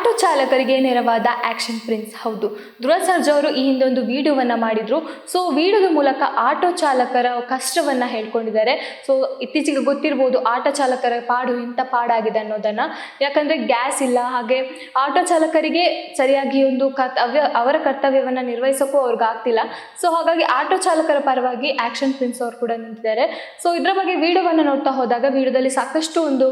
Auto ಚಾಲಕರಿಗೆ ನೆರವಾದ action prince. ಹೌದು, ಧ್ರುವ ಸರ್ಜಾ ಅವರು ಈ ಹಿಂದೆ ಒಂದು ವಿಡಿಯೋವನ್ನು ಮಾಡಿದ್ರು. ಸೊ ವಿಡಿಯೋದ ಮೂಲಕ ಆಟೋ ಚಾಲಕರ ಕಷ್ಟವನ್ನು ಹೇಳ್ಕೊಂಡಿದ್ದಾರೆ. ಸೊ ಇತ್ತೀಚೆಗೆ ಗೊತ್ತಿರ್ಬೋದು ಆಟೋ ಚಾಲಕರ ಪಾಡು ಇಂಥ ಪಾಡಾಗಿದೆ ಅನ್ನೋದನ್ನು. ಯಾಕಂದರೆ ಗ್ಯಾಸ್ ಇಲ್ಲ, ಹಾಗೆ ಆಟೋ ಚಾಲಕರಿಗೆ ಸರಿಯಾಗಿ ಒಂದು ಅವರ ಕರ್ತವ್ಯವನ್ನು ನಿರ್ವಹಿಸೋಕ್ಕೂ ಅವ್ರಿಗೆ ಆಗ್ತಿಲ್ಲ. ಸೊ ಹಾಗಾಗಿ ಆಟೋ ಚಾಲಕರ ಪರವಾಗಿ ಆಕ್ಷನ್ ಪ್ರಿನ್ಸ್ ಅವರು ಕೂಡ ನಿಂತಿದ್ದಾರೆ. ಸೊ ಇದರ ಬಗ್ಗೆ ವಿಡಿಯೋವನ್ನು ನೋಡ್ತಾ ಹೋದಾಗ ವಿಡಿಯೋದಲ್ಲಿ ಸಾಕಷ್ಟು ಒಂದು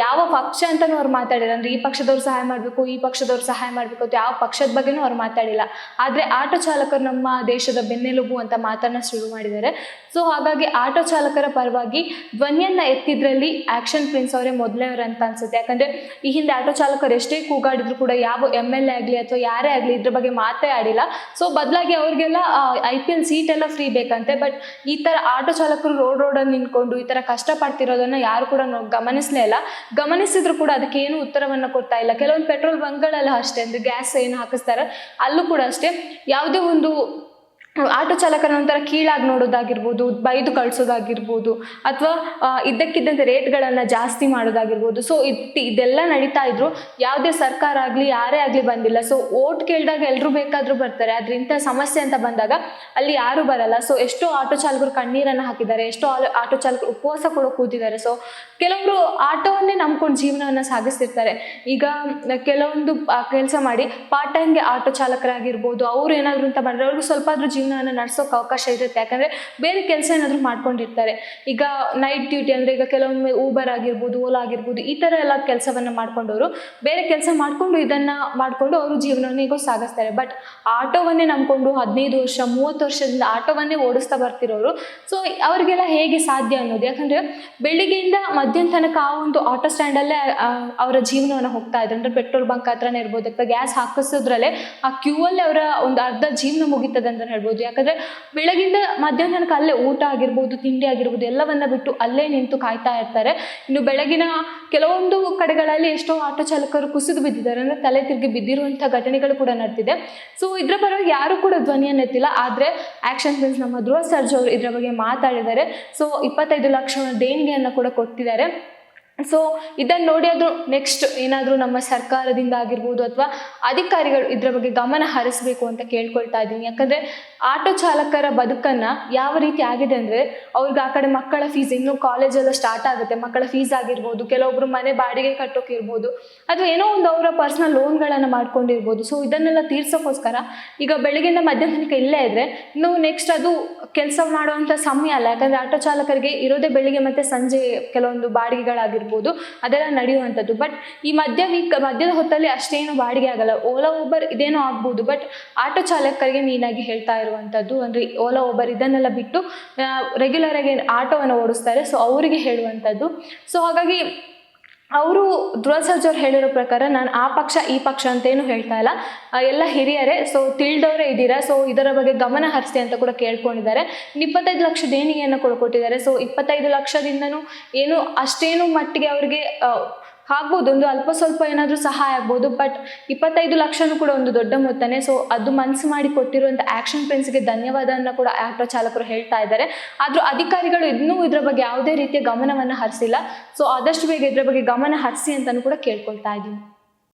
ಯಾವ ಪಕ್ಷ ಅಂತಲೂ ಅವ್ರು ಮಾತಾಡಿದ್ರು. ಅಂದರೆ ಈ ಪಕ್ಷದವ್ರು ಸಹಾಯ ಮಾಡಬೇಕು, ಈ ಪಕ್ಷದವ್ರು ಸಹಾಯ ಮಾಡಬೇಕು ಅಂತ ಯಾವ ಪಕ್ಷದ ಬಗ್ಗೆನೂ ಅವ್ರು ಮಾತಾಡಿಲ್ಲ. ಆದರೆ ಆಟೋ ಚಾಲಕರು ನಮ್ಮ ದೇಶದ ಬೆನ್ನೆಲುಬು ಅಂತ ಮಾತನ್ನ ಶುರು ಮಾಡಿದ್ದಾರೆ. ಸೊ ಹಾಗಾಗಿ ಆಟೋ ಚಾಲಕರ ಪರವಾಗಿ ಧ್ವನಿಯನ್ನು ಎತ್ತಿದ್ರಲ್ಲಿ ಆಕ್ಷನ್ ಪ್ರಿನ್ಸ್ ಅವರೇ ಮೊದಲನೇವರು ಅಂತ ಅನ್ಸುತ್ತೆ. ಯಾಕಂದರೆ ಈ ಹಿಂದೆ ಆಟೋ ಚಾಲಕರು ಎಷ್ಟೇ ಕೂಗಾಡಿದ್ರು ಕೂಡ ಯಾವ MLA ಆಗಲಿ ಅಥವಾ ಯಾರೇ ಆಗಲಿ ಇದ್ರ ಬಗ್ಗೆ ಮಾತೇ ಆಡಿಲ್ಲ. ಸೊ ಬದಲಾಗಿ ಅವ್ರಿಗೆಲ್ಲ IPL ಸೀಟ್ ಎಲ್ಲ ಫ್ರೀ ಬೇಕಂತೆ. ಬಟ್ ಈ ಥರ ಆಟೋ ಚಾಲಕರು ರೋಡಲ್ಲಿ ನಿಂತ್ಕೊಂಡು ಈ ಥರ ಕಷ್ಟಪಡ್ತಿರೋದನ್ನು ಯಾರು ಕೂಡ ಗಮನಿಸಲೇ ಇಲ್ಲ. ಗಮನಿಸಿದ್ರು ಕೂಡ ಅದಕ್ಕೆ ಏನು ಉತ್ತರವನ್ನು ಕೊಡ್ತಾ ಇಲ್ಲ. ಕೆಲವೊಂದು ಪೆಟ್ರೋಲ್ ಬಂಕ್ಗಳೆಲ್ಲ ಅಷ್ಟೇ, ಅಂದರೆ ಗ್ಯಾಸ್ ಏನು ಹಾಕಿಸ್ತಾರೆ ಅಲ್ಲೂ ಕೂಡ ಅಷ್ಟೇ ಯಾವುದೇ ಒಂದು ಆಟೋ ಚಾಲಕನ ಒಂಥರ ಕೀಳಾಗಿ ನೋಡೋದಾಗಿರ್ಬೋದು, ಬೈದು ಕಳಿಸೋದಾಗಿರ್ಬೋದು, ಅಥವಾ ಇದ್ದಕ್ಕಿದ್ದಂತೆ ರೇಟ್ಗಳನ್ನು ಜಾಸ್ತಿ ಮಾಡೋದಾಗಿರ್ಬೋದು. ಸೊ ಇದೆಲ್ಲ ನಡೀತಾ ಇದ್ರು ಯಾವುದೇ ಸರ್ಕಾರ ಆಗಲಿ ಯಾರೇ ಆಗಲಿ ಬಂದಿಲ್ಲ. ಸೊ ಓಟ್ ಕೇಳಿದಾಗ ಎಲ್ಲರೂ ಬೇಕಾದರೂ ಬರ್ತಾರೆ, ಆದರೆ ಇಂಥ ಸಮಸ್ಯೆ ಅಂತ ಬಂದಾಗ ಅಲ್ಲಿ ಯಾರೂ ಬರಲ್ಲ. ಸೊ ಎಷ್ಟೋ ಆಟೋ ಚಾಲಕರು ಕಣ್ಣೀರನ್ನು ಹಾಕಿದ್ದಾರೆ, ಎಷ್ಟೋ ಆಟೋ ಚಾಲಕರು ಉಪವಾಸ ಕೂಡ ಕೂತಿದ್ದಾರೆ. ಸೊ ಕೆಲವರು ಆಟೋವನ್ನೇ ನಂಬ್ಕೊಂಡು ಜೀವನವನ್ನು ಸಾಗಿಸ್ತಿರ್ತಾರೆ. ಈಗ ಕೆಲವೊಂದು ಕೆಲಸ ಮಾಡಿ ಪಾರ್ಟ್ ಟೈಮ್ಗೆ ಆಟೋ ಚಾಲಕರಾಗಿರ್ಬೋದು, ಅವ್ರು ಏನಾದರೂ ಅಂತ ಬಂದರೆ ಅವ್ರಿಗೂ ಸ್ವಲ್ಪ ಆದರೂ ಜೀವನವನ್ನು ನಡೆಸೋಕೆ ಅವಕಾಶ ಇರುತ್ತೆ. ಯಾಕಂದರೆ ಬೇರೆ ಕೆಲಸ ಏನಾದರೂ ಮಾಡ್ಕೊಂಡಿರ್ತಾರೆ. ಈಗ ನೈಟ್ ಡ್ಯೂಟಿ ಅಂದರೆ ಈಗ ಕೆಲವೊಮ್ಮೆ ಊಬರ್ ಆಗಿರ್ಬೋದು, ಓಲಾ ಆಗಿರ್ಬೋದು, ಈ ಥರ ಎಲ್ಲ ಕೆಲಸವನ್ನು ಮಾಡ್ಕೊಂಡವರು ಬೇರೆ ಕೆಲಸ ಮಾಡಿಕೊಂಡು ಇದನ್ನು ಮಾಡಿಕೊಂಡು ಅವರು ಜೀವನವನ್ನು ಈಗ ಸಾಗಿಸ್ತಾರೆ. ಬಟ್ ಆಟೋವನ್ನೇ ನಂಬ್ಕೊಂಡು 15 ವರ್ಷ 30 ವರ್ಷದಿಂದ ಆಟೋವನ್ನೇ ಓಡಿಸ್ತಾ ಬರ್ತಿರೋರು, ಸೊ ಅವರಿಗೆಲ್ಲ ಹೇಗೆ ಸಾಧ್ಯ ಅನ್ನೋದು. ಯಾಕಂದರೆ ಬೆಳಿಗ್ಗೆಯಿಂದ ಮಧ್ಯಾಹ್ನ ತನಕ ಆ ಒಂದು ಆಟೋ ಸ್ಟ್ಯಾಂಡಲ್ಲೇ ಅವರ ಜೀವನವನ್ನು ಹೋಗ್ತಾ ಇದ್ದಾರೆ. ಅಂದರೆ ಪೆಟ್ರೋಲ್ ಬಂಕ್ ಹತ್ರನೇ ಇರ್ಬೋದು ಅಥವಾ ಗ್ಯಾಸ್ ಹಾಕಿಸೋದ್ರಲ್ಲೇ ಆ ಕ್ಯೂವಲ್ಲೇ ಅವರ ಒಂದು ಅರ್ಧ ಜೀವನ ಮುಗಿತದೆ ಅಂತ ಹೇಳ್ಬೋದು. ಯಾಕಂದರೆ ಬೆಳಗಿಂದ ಮಧ್ಯಾಹ್ನ ತನಕ ಅಲ್ಲೇ ಊಟ ಆಗಿರ್ಬೋದು, ತಿಂಡಿ ಆಗಿರ್ಬೋದು ಎಲ್ಲವನ್ನ ಬಿಟ್ಟು ಅಲ್ಲೇ ನಿಂತು ಕಾಯ್ತಾ ಇರ್ತಾರೆ. ಇನ್ನು ಬೆಳಗಿನ ಕೆಲವೊಂದು ಕಡೆಗಳಲ್ಲಿ ಎಷ್ಟೋ ಆಟೋ ಚಾಲಕರು ಕುಸಿದು ಬಿದ್ದಿದ್ದಾರೆ, ಅಂದರೆ ತಲೆ ತಿರುಗಿ ಬಿದ್ದಿರುವಂಥ ಘಟನೆಗಳು ಕೂಡ ನಡೆದಿದೆ. ಸೊ ಇದರ ಪರವಾಗಿ ಯಾರು ಕೂಡ ಧ್ವನಿಯನ್ನು ಎತ್ತಿಲ್ಲ. ಆದರೆ ಆಕ್ಷನ್ ಪ್ರಿನ್ಸ್ ನಮ್ಮ ಧ್ರುವ ಸರ್ಜಾ ಅವರು ಇದರ ಬಗ್ಗೆ ಮಾತಾಡಿದ್ದಾರೆ. ಸೊ 25 ಲಕ್ಷ ದೇಣಿಗೆಯನ್ನು ಕೂಡ ಕೊಟ್ಟಿದ್ದಾರೆ. ಸೊ ಇದನ್ನು ನೋಡಿ ಅದು ನೆಕ್ಸ್ಟ್ ಏನಾದರೂ ನಮ್ಮ ಸರ್ಕಾರದಿಂದ ಆಗಿರ್ಬೋದು ಅಥವಾ ಅಧಿಕಾರಿಗಳು ಇದರ ಬಗ್ಗೆ ಗಮನ ಹರಿಸಬೇಕು ಅಂತ ಕೇಳ್ಕೊಳ್ತಾ ಇದ್ದೀನಿ. ಯಾಕಂದರೆ ಆಟೋ ಚಾಲಕರ ಬದುಕನ್ನು ಯಾವ ರೀತಿ ಆಗಿದೆ ಅಂದರೆ ಅವ್ರಿಗೆ ಆ ಕಡೆ ಮಕ್ಕಳ ಫೀಸ್, ಇನ್ನೂ ಕಾಲೇಜೆಲ್ಲ ಸ್ಟಾರ್ಟ್ ಆಗುತ್ತೆ, ಮಕ್ಕಳ ಫೀಸ್ ಆಗಿರ್ಬೋದು, ಕೆಲವೊಬ್ರು ಮನೆ ಬಾಡಿಗೆ ಕಟ್ಟೋಕಿರ್ಬೋದು, ಅಥವಾ ಏನೋ ಒಂದು ಅವರ ಪರ್ಸ್ನಲ್ ಲೋನ್ಗಳನ್ನು ಮಾಡ್ಕೊಂಡಿರ್ಬೋದು. ಸೊ ಇದನ್ನೆಲ್ಲ ತೀರ್ಸೋಕ್ಕೋಸ್ಕರ ಈಗ ಬೆಳಗ್ಗೆಯಿಂದ ಮಧ್ಯಾಹ್ನ ತನಕ ಇಲ್ಲೇ ಇದ್ದರೆ ಇನ್ನು ನೆಕ್ಸ್ಟ್ ಅದು ಕೆಲಸ ಮಾಡುವಂಥ ಸಮಯ ಅಲ್ಲ. ಯಾಕಂದರೆ ಆಟೋ ಚಾಲಕರಿಗೆ ಇರೋದೇ ಬೆಳಿಗ್ಗೆ ಮತ್ತು ಸಂಜೆ ಕೆಲವೊಂದು ಬಾಡಿಗೆಗಳಾಗಿರ್ಬೋದು, ಅದೆಲ್ಲ ನಡೆಯುವಂಥದ್ದು. ಬಟ್ ಈ ಮಧ್ಯದ ಹೊತ್ತಲ್ಲಿ ಅಷ್ಟೇನು ಬಾಡಿಗೆ ಆಗಲ್ಲ. ಓಲಾ ಊಬರ್ ಇದೇನೋ ಆಗ್ಬೋದು, ಬಟ್ ಆಟೋ ಚಾಲಕರಿಗೆ ನೀನಾಗಿ ಹೇಳ್ತಾ ಇರುವಂಥದ್ದು ಅಂದರೆ ಓಲಾ ಊಬರ್ ಇದನ್ನೆಲ್ಲ ಬಿಟ್ಟು ರೆಗ್ಯುಲರ್ ಆಗಿ ಆಟೋವನ್ನು ಓಡಿಸ್ತಾರೆ. ಸೊ ಅವರಿಗೆ ಹೇಳುವಂಥದ್ದು. ಸೊ ಹಾಗಾಗಿ ಅವರು ಧ್ರುವ ಸರ್ಜಾ ಅವ್ರು ಹೇಳಿರೋ ಪ್ರಕಾರ ನಾನು ಆ ಪಕ್ಷ ಈ ಪಕ್ಷ ಅಂತೇನು ಹೇಳ್ತಾ ಇಲ್ಲ, ಎಲ್ಲ ಹಿರಿಯರೇ, ಸೊ ತಿಳಿದವರೇ ಇದ್ದೀರಾ, ಸೊ ಇದರ ಬಗ್ಗೆ ಗಮನ ಹರಿಸಿ ಅಂತ ಕೂಡ ಕೇಳ್ಕೊಂಡಿದ್ದಾರೆ. 25 ಲಕ್ಷ ದೇಣಿಗೆಯನ್ನು ಕೊಟ್ಟಿದ್ದಾರೆ. ಸೊ 25 ಲಕ್ಷದಿಂದನೂ ಏನು ಅಷ್ಟೇನು ಮಟ್ಟಿಗೆ ಅವರಿಗೆ ಆಗ್ಬೋದು, ಒಂದು ಅಲ್ಪ ಸ್ವಲ್ಪ ಏನಾದರೂ ಸಹಾಯ ಆಗ್ಬೋದು. ಬಟ್ 25 ಲಕ್ಷನೂ ಕೂಡ ಒಂದು ದೊಡ್ಡ ಮೊತ್ತನೇ. ಸೊ ಅದು ಮನಸ್ಸು ಮಾಡಿ ಕೊಟ್ಟಿರುವಂಥ ಆಕ್ಷನ್ ಪ್ರಿನ್ಸ್ಗೆ ಧನ್ಯವಾದವನ್ನು ಕೂಡ ಆಟೋ ಚಾಲಕರು ಹೇಳ್ತಾ ಇದ್ದಾರೆ. ಆದರೂ ಅಧಿಕಾರಿಗಳು ಇನ್ನೂ ಇದರ ಬಗ್ಗೆ ಯಾವುದೇ ರೀತಿಯ ಗಮನವನ್ನು ಹರಿಸಿಲ್ಲ. ಸೊ ಆದಷ್ಟು ಬೇಗ ಇದರ ಬಗ್ಗೆ ಗಮನ ಹರಿಸಿ ಅಂತಲೂ ಕೂಡ ಕೇಳ್ಕೊಳ್ತಾ ಇದ್ದೀನಿ.